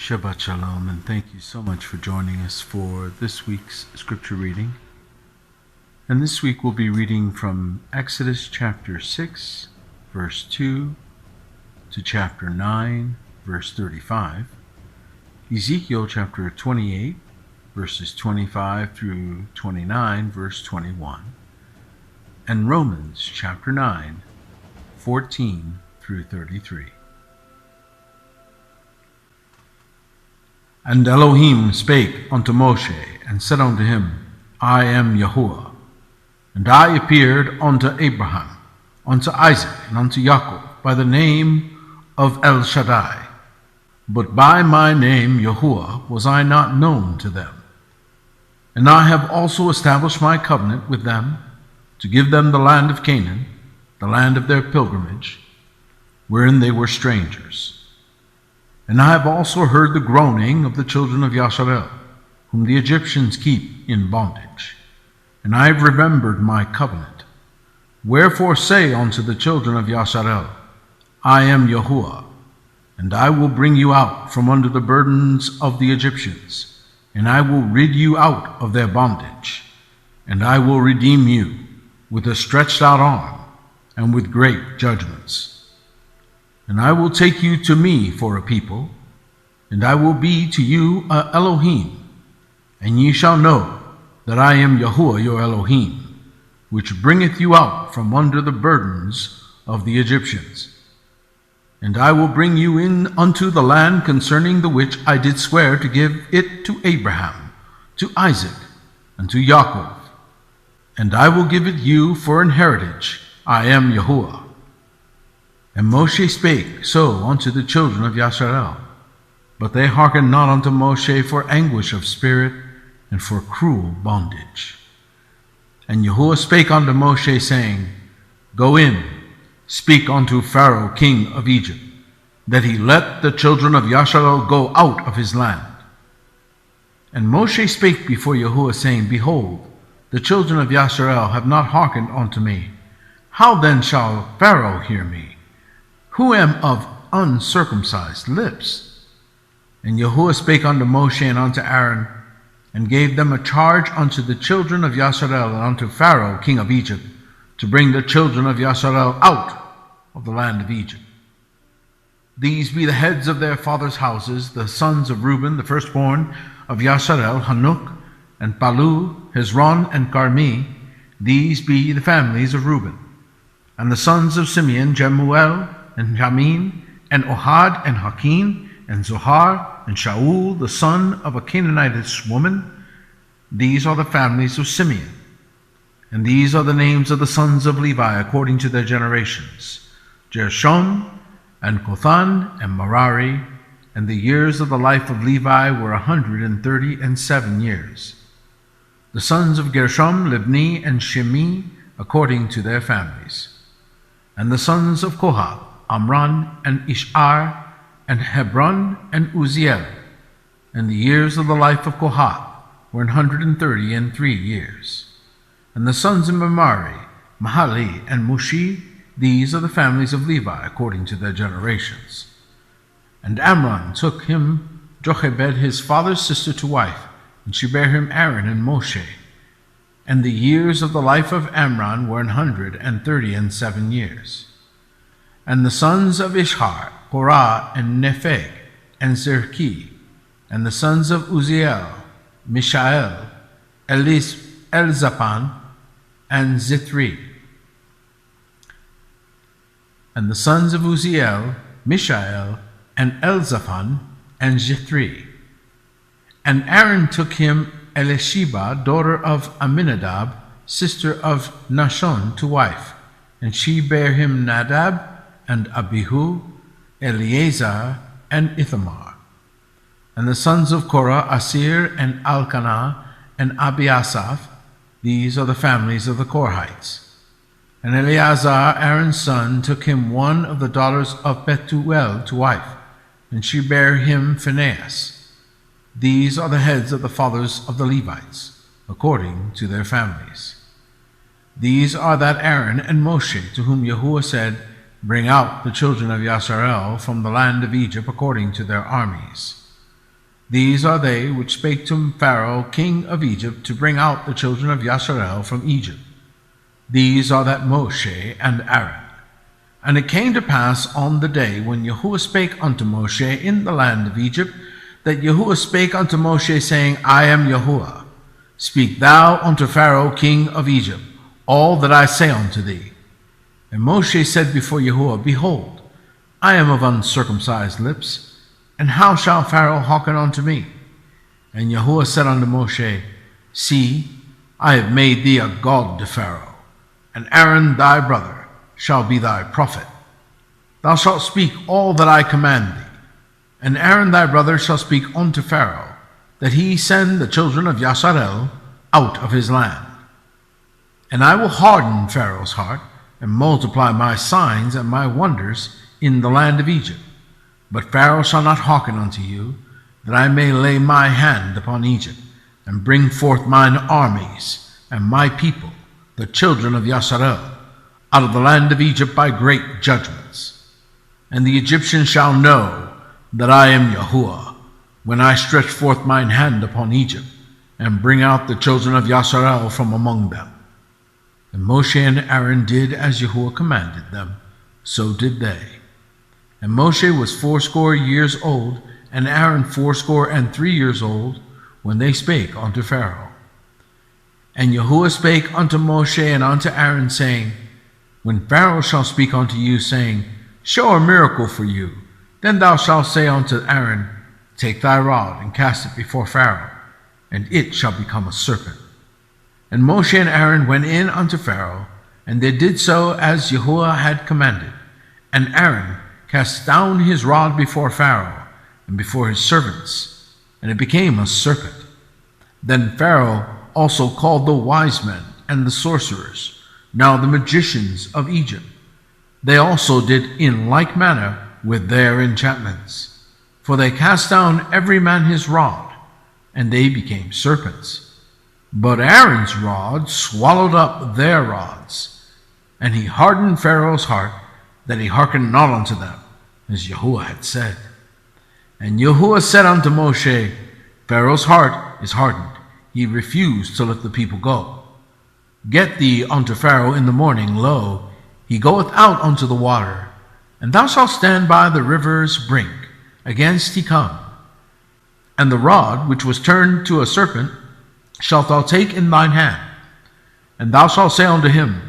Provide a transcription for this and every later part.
Shabbat Shalom, and thank you so much for joining us for this week's scripture reading. And this week we'll be reading from Exodus chapter 6, verse 2, to chapter 9, verse 35, Ezekiel chapter 28, verses 25 through 29, verse 21, and Romans chapter 9, 14 through 33. And Elohim spake unto Moshe, and said unto him, I am Yahuwah. And I appeared unto Abraham, unto Isaac, and unto Jacob, by the name of El Shaddai. But by my name Yahuwah was I not known to them. And I have also established my covenant with them, to give them the land of Canaan, the land of their pilgrimage, wherein they were strangers. And I have also heard the groaning of the children of Yasharel, whom the Egyptians keep in bondage. And I have remembered my covenant. Wherefore say unto the children of Yasharel, I am Yahuwah, and I will bring you out from under the burdens of the Egyptians, and I will rid you out of their bondage, and I will redeem you with a stretched out arm and with great judgments. And I will take you to me for a people, and I will be to you a Elohim, and ye shall know that I am Yahuwah your Elohim, which bringeth you out from under the burdens of the Egyptians. And I will bring you in unto the land concerning the which I did swear to give it to Abraham, to Isaac, and to Jacob, and I will give it you for an heritage. I am Yahuwah. And Moshe spake so unto the children of Yasharel, but they hearkened not unto Moshe for anguish of spirit and for cruel bondage. And Yahuwah spake unto Moshe, saying, Go in, speak unto Pharaoh king of Egypt, that he let the children of Yasharel go out of his land. And Moshe spake before Yahuwah, saying, Behold, the children of Yasharel have not hearkened unto me. How then shall Pharaoh hear me, who am of uncircumcised lips? And Yahuwah spake unto Moshe and unto Aaron, and gave them a charge unto the children of Yasharel and unto Pharaoh king of Egypt, to bring the children of Yasharel out of the land of Egypt. These be the heads of their fathers' houses, the sons of Reuben, the firstborn of Yasharel, Hanuk, and Palu, Hezron, and Carmi. These be the families of Reuben. And the sons of Simeon, Jemuel, and Jamin, and Ohad, and Hakin, and Zohar, and Shaul, the son of a Canaanitish woman. These are the families of Simeon. And these are the names of the sons of Levi according to their generations: Gershom, and Kothan, and Merari. And the years of the life of Levi were 137 years. The sons of Gershom, Libni, and Shimi, according to their families. And the sons of Kohath, Amram, and Ishar, and Hebron, and Uzziel. And the years of the life of Kohath were 133 years. And the sons of Merari, Mahali, and Mushi. These are the families of Levi according to their generations. And Amram took him Jochebed his father's sister to wife, and she bare him Aaron and Moshe. And the years of the life of Amram were 137 years. And the sons of Ishar, Korah, and Nepheg, and Zerki. And the sons of Uzziel, Mishael, Elzaphan, and Zithri. And the sons of Uzziel, Mishael, and Elzaphan, and Zithri. And Aaron took him Elisheba, daughter of Aminadab, sister of Nashon, to wife. And she bare him Nadab, and Abihu, Eleazar, and Ithamar. And the sons of Korah, Asir, and Elkanah, and Abiasaph. These are the families of the Korhites. And Eleazar, Aaron's son, took him one of the daughters of Bethuel to wife, and she bare him Phinehas. These are the heads of the fathers of the Levites, according to their families. These are that Aaron and Moshe, to whom Yahuwah said, Bring out the children of Yasharel from the land of Egypt according to their armies. These are they which spake to Pharaoh king of Egypt to bring out the children of Yasharel from Egypt. These are that Moshe and Aaron. And it came to pass on the day when Yahuwah spake unto Moshe in the land of Egypt, that Yahuwah spake unto Moshe, saying, I am Yahuwah. Speak thou unto Pharaoh king of Egypt all that I say unto thee. And Moshe said before Yahuwah, Behold, I am of uncircumcised lips, and how shall Pharaoh hearken unto me? And Yahuwah said unto Moshe, See, I have made thee a god to Pharaoh, and Aaron thy brother shall be thy prophet. Thou shalt speak all that I command thee, and Aaron thy brother shall speak unto Pharaoh, that he send the children of Yasharel out of his land. And I will harden Pharaoh's heart, and multiply my signs and my wonders in the land of Egypt. But Pharaoh shall not hearken unto you, that I may lay my hand upon Egypt, and bring forth mine armies and my people, the children of Yasharel, out of the land of Egypt by great judgments. And the Egyptians shall know that I am Yahuwah, when I stretch forth mine hand upon Egypt, and bring out the children of Yasharel from among them. And Moshe and Aaron did as Yahuwah commanded them, so did they. And Moshe was 80 years old, and Aaron 83 years old, when they spake unto Pharaoh. And Yahuwah spake unto Moshe and unto Aaron, saying, When Pharaoh shall speak unto you, saying, Show a miracle for you, then thou shalt say unto Aaron, Take thy rod, and cast it before Pharaoh, and it shall become a serpent. And Moshe and Aaron went in unto Pharaoh, and they did so as Yahuwah had commanded. And Aaron cast down his rod before Pharaoh, and before his servants, and it became a serpent. Then Pharaoh also called the wise men and the sorcerers, now the magicians of Egypt. They also did in like manner with their enchantments. For they cast down every man his rod, and they became serpents. But Aaron's rod swallowed up their rods, and he hardened Pharaoh's heart, that he hearkened not unto them, as Yahuwah had said. And Yahuwah said unto Moshe, Pharaoh's heart is hardened, he refused to let the people go. Get thee unto Pharaoh in the morning, lo, he goeth out unto the water, and thou shalt stand by the river's brink, against he come. And the rod which was turned to a serpent shalt thou take in thine hand, and thou shalt say unto him,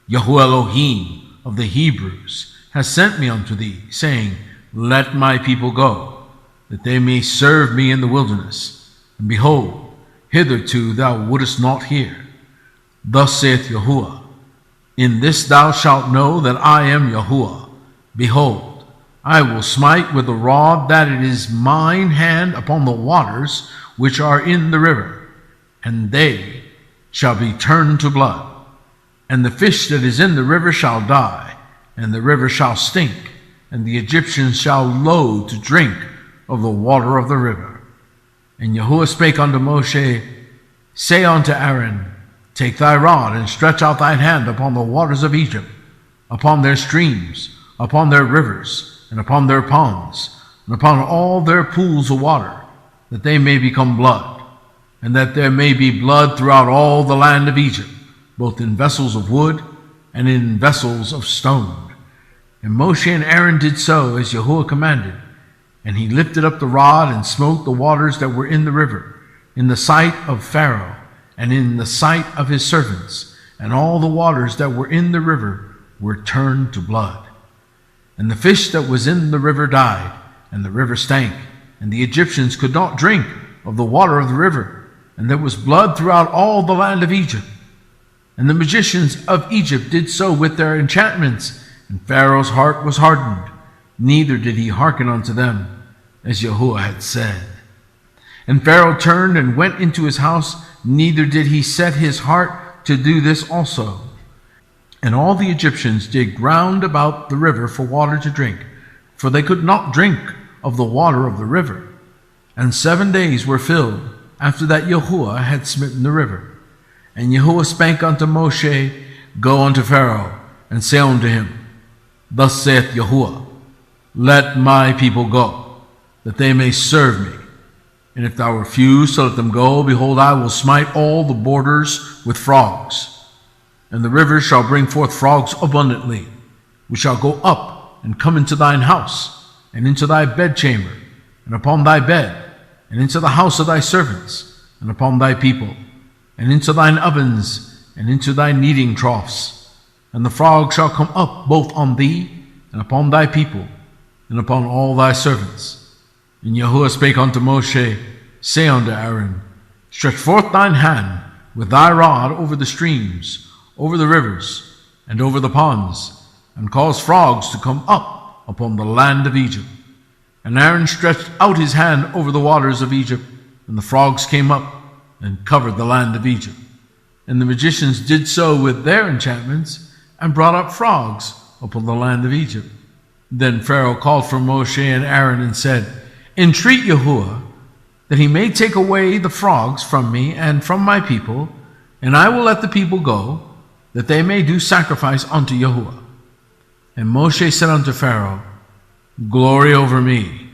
Yahuwah Elohim of the Hebrews has sent me unto thee, saying, Let my people go, that they may serve me in the wilderness. And behold, hitherto thou wouldest not hear. Thus saith Yahuwah, In this thou shalt know that I am Yahuwah. Behold, I will smite with the rod that it is mine hand upon the waters which are in the river, and they shall be turned to blood. And the fish that is in the river shall die, and the river shall stink, and the Egyptians shall loathe to drink of the water of the river. And Yahuwah spake unto Moshe, Say unto Aaron, Take thy rod, and stretch out thine hand upon the waters of Egypt, upon their streams, upon their rivers, and upon their ponds, and upon all their pools of water, that they may become blood, and that there may be blood throughout all the land of Egypt, both in vessels of wood and in vessels of stone. And Moshe and Aaron did so as Yahuwah commanded, and he lifted up the rod and smote the waters that were in the river, in the sight of Pharaoh, and in the sight of his servants, and all the waters that were in the river were turned to blood. And the fish that was in the river died, and the river stank, and the Egyptians could not drink of the water of the river, and there was blood throughout all the land of Egypt. And the magicians of Egypt did so with their enchantments, and Pharaoh's heart was hardened, neither did he hearken unto them, as Yahuwah had said. And Pharaoh turned and went into his house, neither did he set his heart to do this also. And all the Egyptians did round about the river for water to drink, for they could not drink of the water of the river. And 7 days were filled after that Yahuwah had smitten the river. And Yahuwah spake unto Moshe, Go unto Pharaoh, and say unto him, Thus saith Yahuwah, Let my people go, that they may serve me And if thou refuse to let them go, behold, I will smite all the borders with frogs. And the rivers shall bring forth frogs abundantly, which shall go up and come into thine house, and into thy bedchamber, and upon thy bed, and into the house of thy servants, and upon thy people, and into thine ovens, and into thy kneading troughs. And the frogs shall come up both on thee, and upon thy people, and upon all thy servants. And Yahuwah spake unto Moshe, say unto Aaron, stretch forth thine hand with thy rod over the streams, over the rivers, and over the ponds, and cause frogs to come up upon the land of Egypt. And Aaron stretched out his hand over the waters of Egypt, and the frogs came up and covered the land of Egypt. And the magicians did so with their enchantments, and brought up frogs upon the land of Egypt. Then Pharaoh called for Moshe and Aaron and said, entreat Yahuwah, that he may take away the frogs from me and from my people, and I will let the people go, that they may do sacrifice unto Yahuwah. And Moshe said unto Pharaoh, glory over me,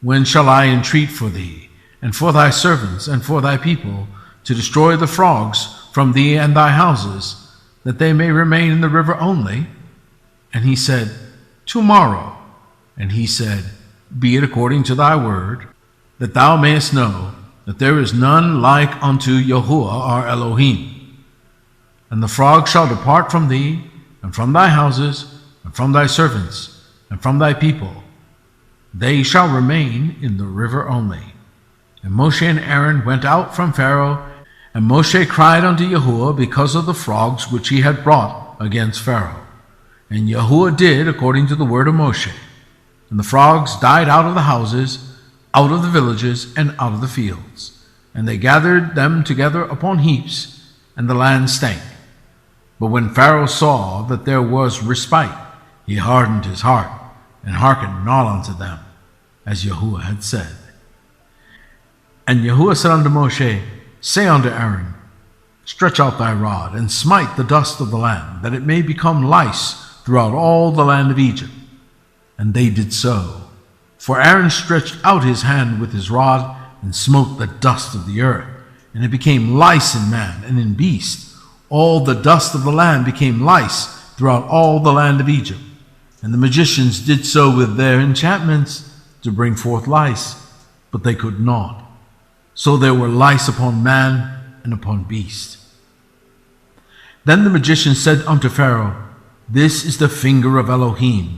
when shall I entreat for thee, and for thy servants, and for thy people, to destroy the frogs from thee and thy houses, that they may remain in the river only? And he said, tomorrow. And he said, be it according to thy word, that thou mayest know that there is none like unto Yahuwah our Elohim. And the frogs shall depart from thee, and from thy houses, and from thy servants, and from thy people. They shall remain in the river only. And Moshe and Aaron went out from Pharaoh, and Moshe cried unto Yahuwah because of the frogs which he had brought against Pharaoh. And Yahuwah did according to the word of Moshe. And the frogs died out of the houses, out of the villages, and out of the fields. And they gathered them together upon heaps, and the land stank. But when Pharaoh saw that there was respite, he hardened his heart, and hearkened not unto them, as Yahuwah had said. And Yahuwah said unto Moshe, say unto Aaron, stretch out thy rod, and smite the dust of the land, that it may become lice throughout all the land of Egypt. And they did so. For Aaron stretched out his hand with his rod, and smote the dust of the earth, and it became lice in man and in beast. All the dust of the land became lice throughout all the land of Egypt. And the magicians did so with their enchantments to bring forth lice, but they could not. So there were lice upon man and upon beast. Then the magician said unto Pharaoh, this is the finger of Elohim.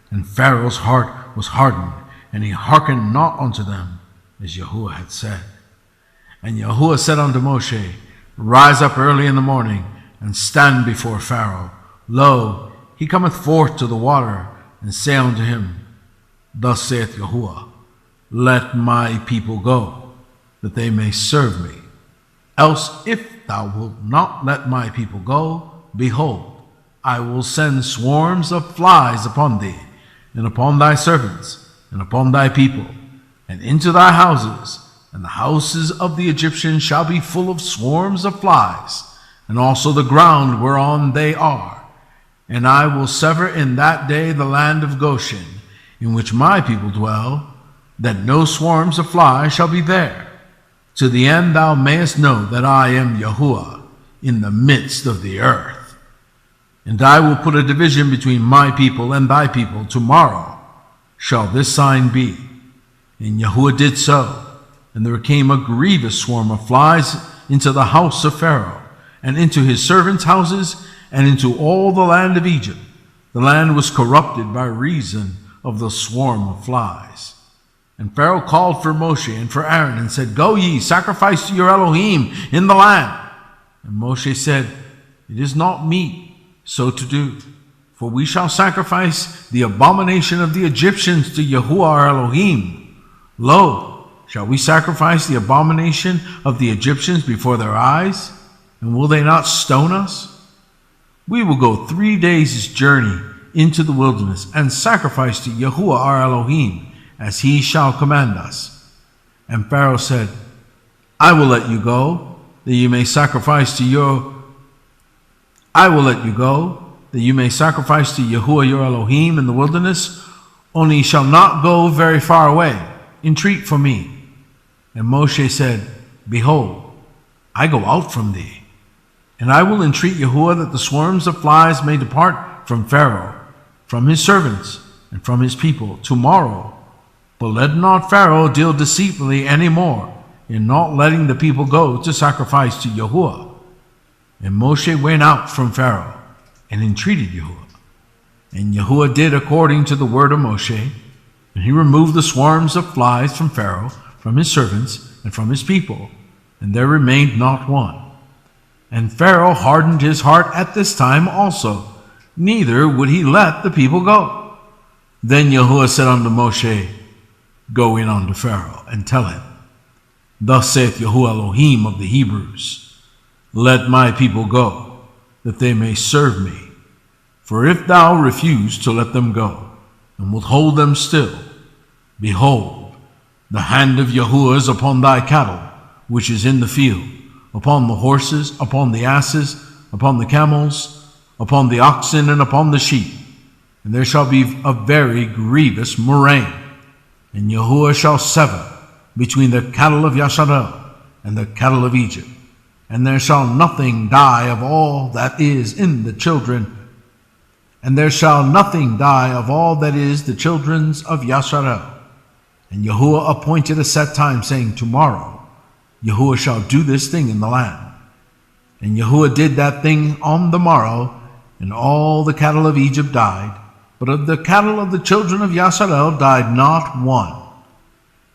And Pharaoh's heart was hardened, and he hearkened not unto them, as Yahuwah had said. And Yahuwah said unto Moshe, rise up early in the morning, and stand before Pharaoh. Lo, he cometh forth to the water, and say unto him, thus saith Yahuwah, let my people go, that they may serve me. Else if thou wilt not let my people go, behold, I will send swarms of flies upon thee, and upon thy servants, and upon thy people, and into thy houses, and the houses of the Egyptians shall be full of swarms of flies, and also the ground whereon they are. And I will sever in that day the land of Goshen, in which my people dwell, that no swarms of flies shall be there, to the end thou mayest know that I am Yahuwah in the midst of the earth. And I will put a division between my people and thy people. Tomorrow shall this sign be. And Yahuwah did so. And there came a grievous swarm of flies into the house of Pharaoh, and into his servants' houses, and into all the land of Egypt. The land was corrupted by reason of the swarm of flies. And Pharaoh called for Moshe and for Aaron, and said, go ye, sacrifice to your Elohim in the land. And Moshe said, it is not meet so to do, for we shall sacrifice the abomination of the Egyptians to Yahuwah our Elohim. Lo, shall we sacrifice the abomination of the Egyptians before their eyes? And will they not stone us? We will go 3 days' journey into the wilderness, and sacrifice to Yahuwah our Elohim, as he shall command us. And Pharaoh said, I will let you go, that you may sacrifice to Yahuwah your Elohim in the wilderness, only ye shall not go very far away. Entreat for me. And Moshe said, Behold, I go out from thee, and I will entreat Yahuwah that the swarms of flies may depart from Pharaoh, from his servants, and from his people tomorrow. But let not Pharaoh deal deceitfully any more in not letting the people go to sacrifice to Yahuwah. And Moshe went out from Pharaoh and entreated Yahuwah. And Yahuwah did according to the word of Moshe, and he removed the swarms of flies from Pharaoh, from his servants, and from his people, and there remained not one. And Pharaoh hardened his heart at this time also, neither would he let the people go. Then Yahuwah said unto Moshe, Go in unto Pharaoh, and tell him, Thus saith Yahuwah Elohim of the Hebrews, Let my people go, that they may serve me. For if thou refuse to let them go, and withhold them still, behold, the hand of Yahuwah is upon thy cattle, which is in the field, upon the horses, upon the asses, upon the camels, upon the oxen, and upon the sheep. And there shall be a very grievous murrain. And Yahuwah shall sever between the cattle of Yasharel and the cattle of Egypt. And there shall nothing die of all that is in the children. And there shall nothing die of all that is the children's of Yasharel. And Yahuwah appointed a set time, saying, Tomorrow Yahuwah shall do this thing in the land. And Yahuwah did that thing on the morrow, and all the cattle of Egypt died. But of the cattle of the children of Yasharel died not one.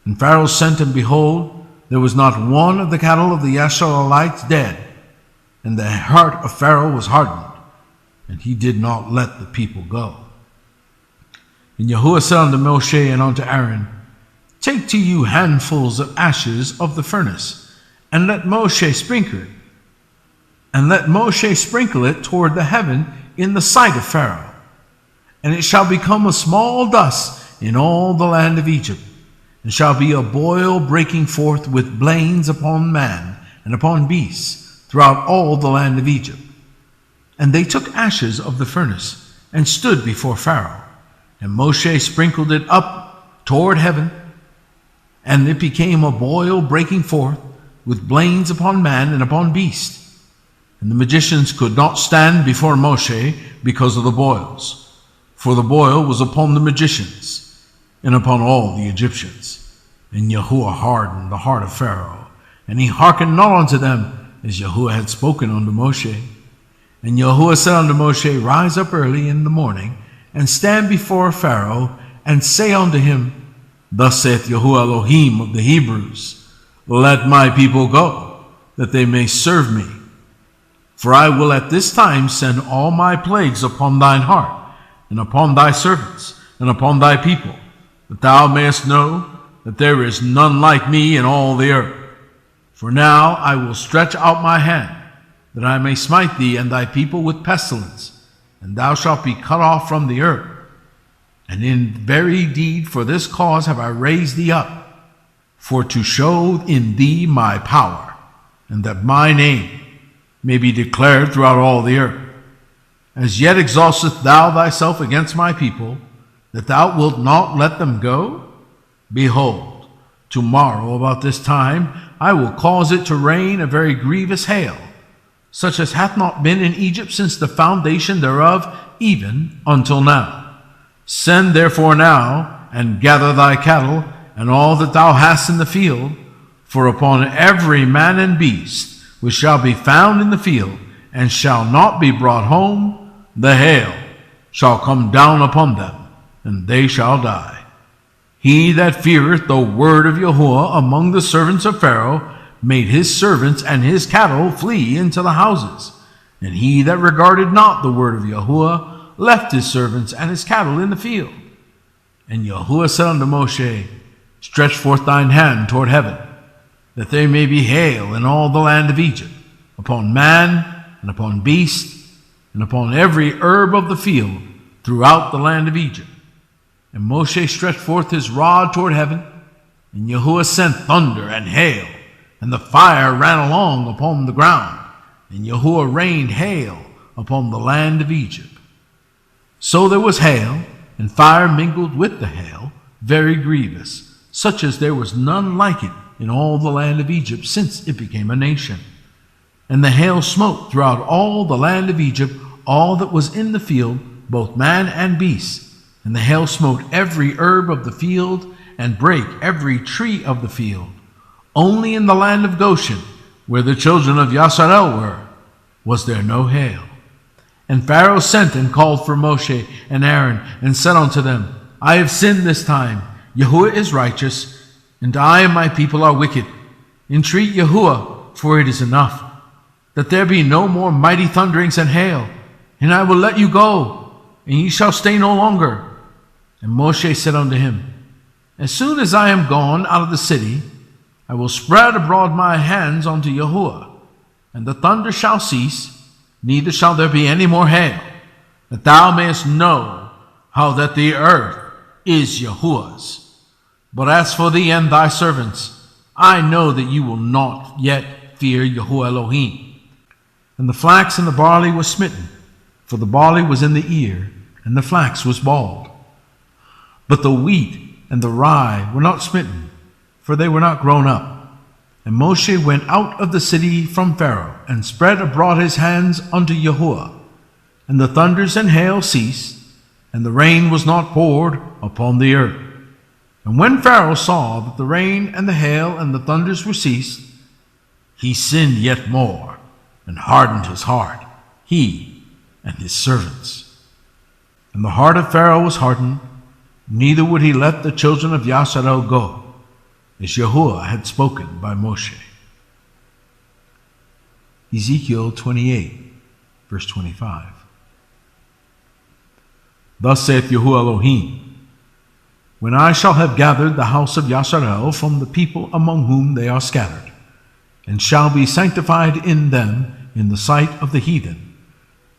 And Pharaoh sent, and behold, there was not one of the cattle of the Yasharelites dead. And the heart of Pharaoh was hardened, and he did not let the people go. And Yahuwah said unto Moshe and unto Aaron, Take to you handfuls of ashes of the furnace, and let Moshe sprinkle it. And let Moshe sprinkle it toward the heaven in the sight of Pharaoh. And it shall become a small dust in all the land of Egypt, and shall be a boil breaking forth with blains upon man and upon beasts throughout all the land of Egypt. And they took ashes of the furnace, and stood before Pharaoh. And Moshe sprinkled it up toward heaven, and it became a boil breaking forth with blains upon man and upon beast. And the magicians could not stand before Moshe because of the boils, for the boil was upon the magicians and upon all the Egyptians. And Yahuwah hardened the heart of Pharaoh, and he hearkened not unto them, as Yahuwah had spoken unto Moshe. And Yahuwah said unto Moshe, Rise up early in the morning, and stand before Pharaoh, and say unto him, Thus saith Yahuwah Elohim of the Hebrews, Let my people go, that they may serve me. For I will at this time send all my plagues upon thine heart, and upon thy servants, and upon thy people, that thou mayest know that there is none like me in all the earth. For now I will stretch out my hand, that I may smite thee and thy people with pestilence, and thou shalt be cut off from the earth. And in very deed for this cause have I raised thee up, for to show in thee my power, and that my name may be declared throughout all the earth. As yet exhaustest thou thyself against my people, that thou wilt not let them go? Behold, tomorrow about this time I will cause it to rain a very grievous hail, such as hath not been in Egypt since the foundation thereof, even until now. Send therefore now, and gather thy cattle, and all that thou hast in the field, for upon every man and beast which shall be found in the field, and shall not be brought home, the hail shall come down upon them, and they shall die. He that feareth the word of Yahuwah among the servants of Pharaoh made his servants and his cattle flee into the houses. And he that regarded not the word of Yahuwah left his servants and his cattle in the field. And Yahuwah said unto Moshe, Stretch forth thine hand toward heaven, that there may be hail in all the land of Egypt, upon man and upon beast, and upon every herb of the field throughout the land of Egypt. And Moshe stretched forth his rod toward heaven, and Yahuwah sent thunder and hail, and the fire ran along upon the ground, and Yahuwah rained hail upon the land of Egypt. So there was hail, and fire mingled with the hail, very grievous, such as there was none like it in all the land of Egypt since it became a nation. And the hail smote throughout all the land of Egypt all that was in the field, both man and beast. And the hail smote every herb of the field, and brake every tree of the field. Only in the land of Goshen, where the children of Yasharel were, was there no hail. And Pharaoh sent and called for Moshe and Aaron, and said unto them, I have sinned this time. Yahuwah is righteous, and I and my people are wicked. Entreat Yahuwah, for it is enough, that there be no more mighty thunderings and hail, and I will let you go, and ye shall stay no longer. And Moshe said unto him, As soon as I am gone out of the city, I will spread abroad my hands unto Yahuwah, and the thunder shall cease, neither shall there be any more hail, that thou mayest know how that the earth is Yahuwah's. But as for thee and thy servants, I know that you will not yet fear Yahuwah Elohim. And the flax and the barley was smitten, for the barley was in the ear, and the flax was bald. But the wheat and the rye were not smitten, for they were not grown up. And Moshe went out of the city from Pharaoh, and spread abroad his hands unto Yahuwah. And the thunders and hail ceased, and the rain was not poured upon the earth. And when Pharaoh saw that the rain and the hail and the thunders were ceased, he sinned yet more, and hardened his heart, he and his servants. And the heart of Pharaoh was hardened, neither would he let the children of Yasharel go, as Yahuwah had spoken by Moshe. Ezekiel 28, verse 25. Thus saith Yahuwah Elohim, When I shall have gathered the house of Yasharel from the people among whom they are scattered, and shall be sanctified in them in the sight of the heathen,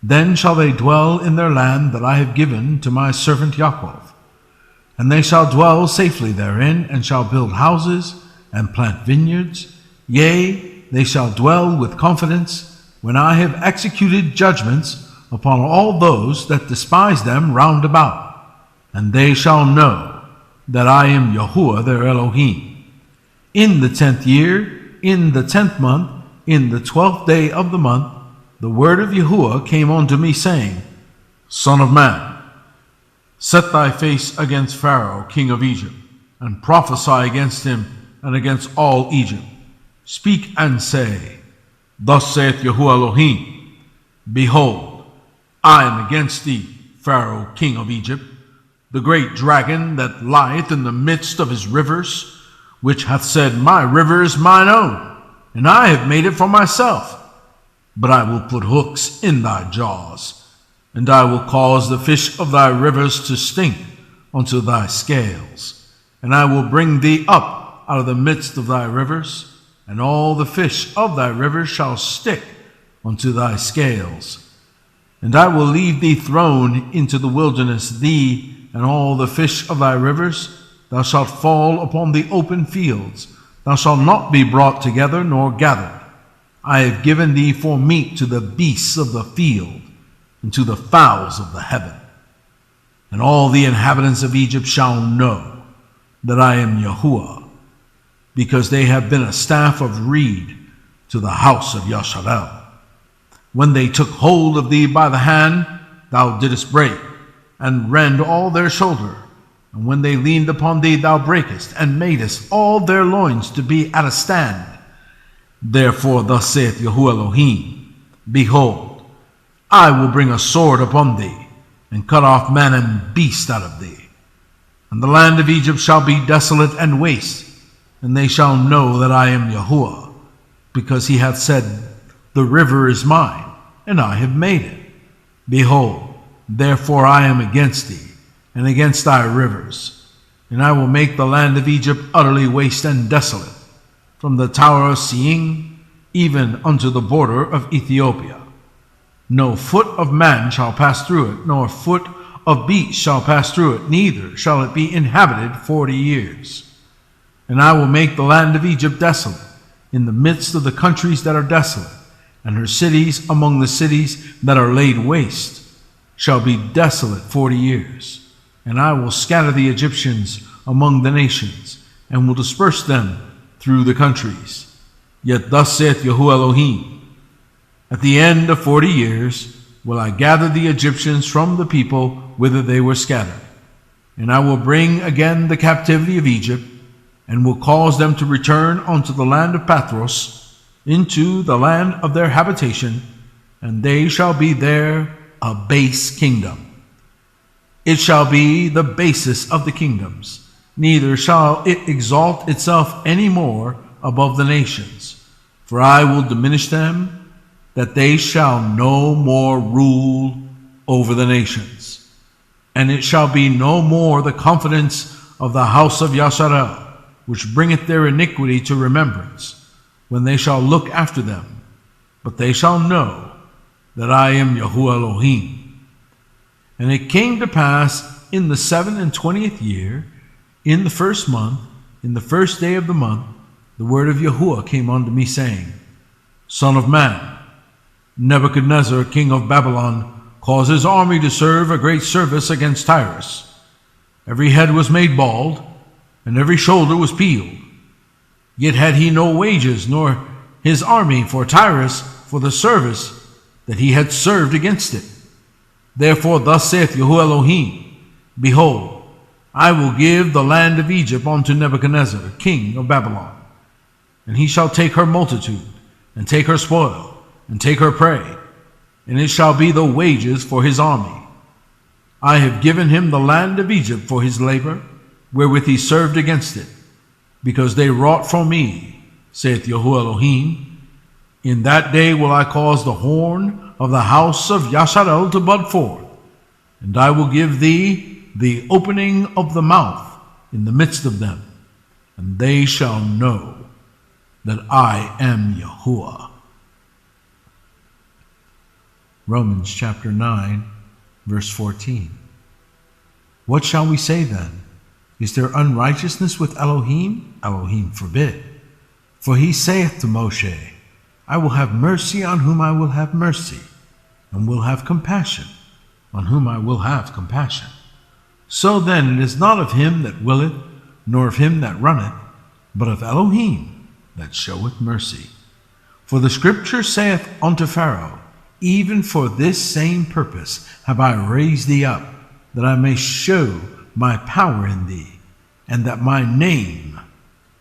then shall they dwell in their land that I have given to my servant Yaakov. And they shall dwell safely therein, and shall build houses, and plant vineyards. Yea, they shall dwell with confidence, when I have executed judgments upon all those that despise them round about. And they shall know that I am Yahuwah their Elohim. In the 10th year, in the 10th month, in the 12th day of the month, the word of Yahuwah came unto me, saying, Son of man, set thy face against Pharaoh, king of Egypt, and prophesy against him and against all Egypt. Speak and say, Thus saith Yahuwah Elohim, Behold, I am against thee, Pharaoh, king of Egypt, the great dragon that lieth in the midst of his rivers, which hath said, My river is mine own, and I have made it for myself. But I will put hooks in thy jaws, and I will cause the fish of thy rivers to stink unto thy scales. And I will bring thee up out of the midst of thy rivers, and all the fish of thy rivers shall stick unto thy scales. And I will leave thee thrown into the wilderness, thee and all the fish of thy rivers. Thou shalt fall upon the open fields. Thou shalt not be brought together nor gathered. I have given thee for meat to the beasts of the field, and to the fowls of the heaven. And all the inhabitants of Egypt shall know that I am Yahuwah, because they have been a staff of reed to the house of Yasharel. When they took hold of thee by the hand, thou didst break, and rend all their shoulder. And when they leaned upon thee, thou breakest, and madest all their loins to be at a stand. Therefore thus saith Yahuwah Elohim, Behold, I will bring a sword upon thee, and cut off man and beast out of thee. And the land of Egypt shall be desolate and waste, and they shall know that I am Yahuwah, because he hath said, The river is mine, and I have made it. Behold, therefore I am against thee, and against thy rivers, and I will make the land of Egypt utterly waste and desolate, from the tower of Seeing even unto the border of Ethiopia. No foot of man shall pass through it, nor foot of beast shall pass through it, neither shall it be inhabited 40 years. And I will make the land of Egypt desolate, in the midst of the countries that are desolate, and her cities among the cities that are laid waste shall be desolate 40 years. And I will scatter the Egyptians among the nations, and will disperse them through the countries. Yet thus saith Yahuwah Elohim, at the end of 40 years will I gather the Egyptians from the people whither they were scattered, and I will bring again the captivity of Egypt, and will cause them to return unto the land of Pathros, into the land of their habitation, and they shall be there a base kingdom. It shall be the basis of the kingdoms, neither shall it exalt itself any more above the nations. For I will diminish them, that they shall no more rule over the nations. And it shall be no more the confidence of the house of Yasharel, which bringeth their iniquity to remembrance, when they shall look after them. But they shall know that I am Yahuwah Elohim. And it came to pass in the 27th year, in the 1st month, in the 1st day of the month, the word of Yahuwah came unto me, saying, Son of man, Nebuchadnezzar, king of Babylon, caused his army to serve a great service against Tyrus. Every head was made bald, and every shoulder was peeled. Yet had he no wages, nor his army for Tyrus, for the service that he had served against it. Therefore thus saith Yahuwah Elohim, Behold, I will give the land of Egypt unto Nebuchadnezzar, king of Babylon, and he shall take her multitude, and take her spoil, and take her prey, and it shall be the wages for his army. I have given him the land of Egypt for his labor, wherewith he served against it, because they wrought for me, saith Yahuwah Elohim. In that day will I cause the horn of the house of Yasharel to bud forth, and I will give thee the opening of the mouth in the midst of them, and they shall know that I am Yahuwah. Romans chapter 9, verse 14. What shall we say then? Is there unrighteousness with Elohim? Elohim forbid. For he saith to Moshe, I will have mercy on whom I will have mercy, and will have compassion on whom I will have compassion. So then it is not of him that willeth, nor of him that runneth, but of Elohim that showeth mercy. For the scripture saith unto Pharaoh, Even for this same purpose have I raised thee up, that I may show my power in thee, and that my name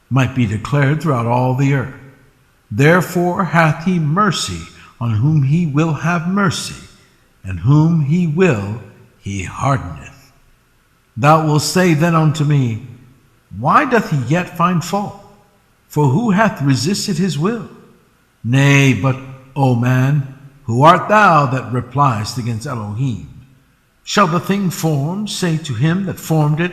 might be declared throughout all the earth. Therefore hath he mercy on whom he will have mercy, and whom he will he hardeneth. Thou wilt say then unto me, Why doth he yet find fault? For who hath resisted his will? Nay, but, O man, who art thou that repliest against Elohim? Shall the thing formed say to him that formed it,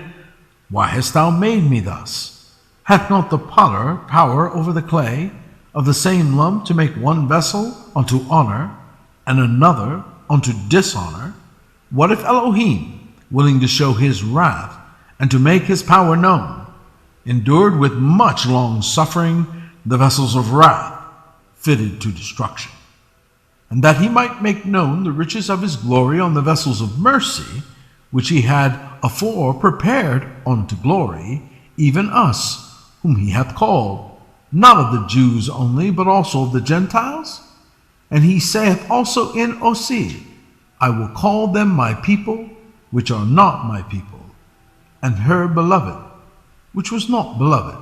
Why hast thou made me thus? Hath not the potter power over the clay, of the same lump to make one vessel unto honor, and another unto dishonor? What if Elohim, willing to show his wrath, and to make his power known, endured with much long suffering the vessels of wrath, fitted to destruction, and that he might make known the riches of his glory on the vessels of mercy, which he had afore prepared unto glory, even us, whom he hath called, not of the Jews only, but also of the Gentiles? And he saith also in Osee, I will call them my people, which are not my people, and her beloved, which was not beloved.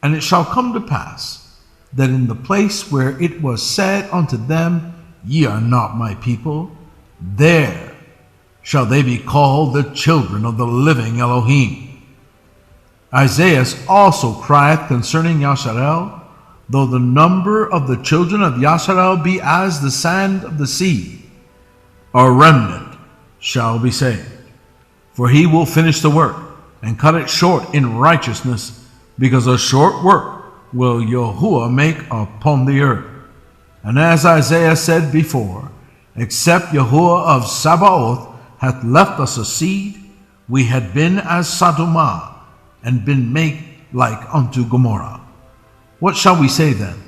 And it shall come to pass, that in the place where it was said unto them, Ye are not my people, there shall they be called the children of the living Elohim. Isaiah also crieth concerning Yasharel, Though the number of the children of Yasharel be as the sand of the sea, a remnant shall be saved. For he will finish the work, and cut it short in righteousness, because a short work will Yahuwah make upon the earth. And as Isaiah said before, Except Yahuwah of Sabaoth hath left us a seed, we had been as Sodomah, and been made like unto Gomorrah. What shall we say then?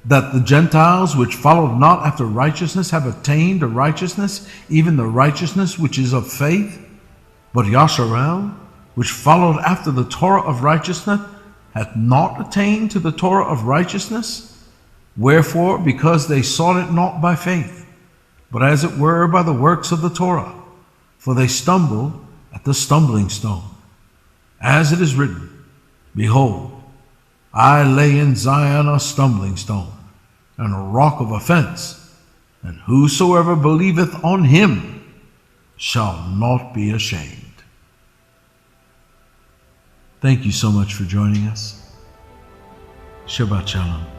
That the Gentiles which followed not after righteousness have attained a righteousness, even the righteousness which is of faith? But Yasharel, which followed after the Torah of righteousness, hath not attained to the Torah of righteousness? Wherefore, because they sought it not by faith, but as it were by the works of the Torah, for they stumble at the stumbling stone. As it is written, Behold, I lay in Zion a stumbling stone, and a rock of offense, and whosoever believeth on him shall not be ashamed. Thank you so much for joining us. Shabbat Shalom.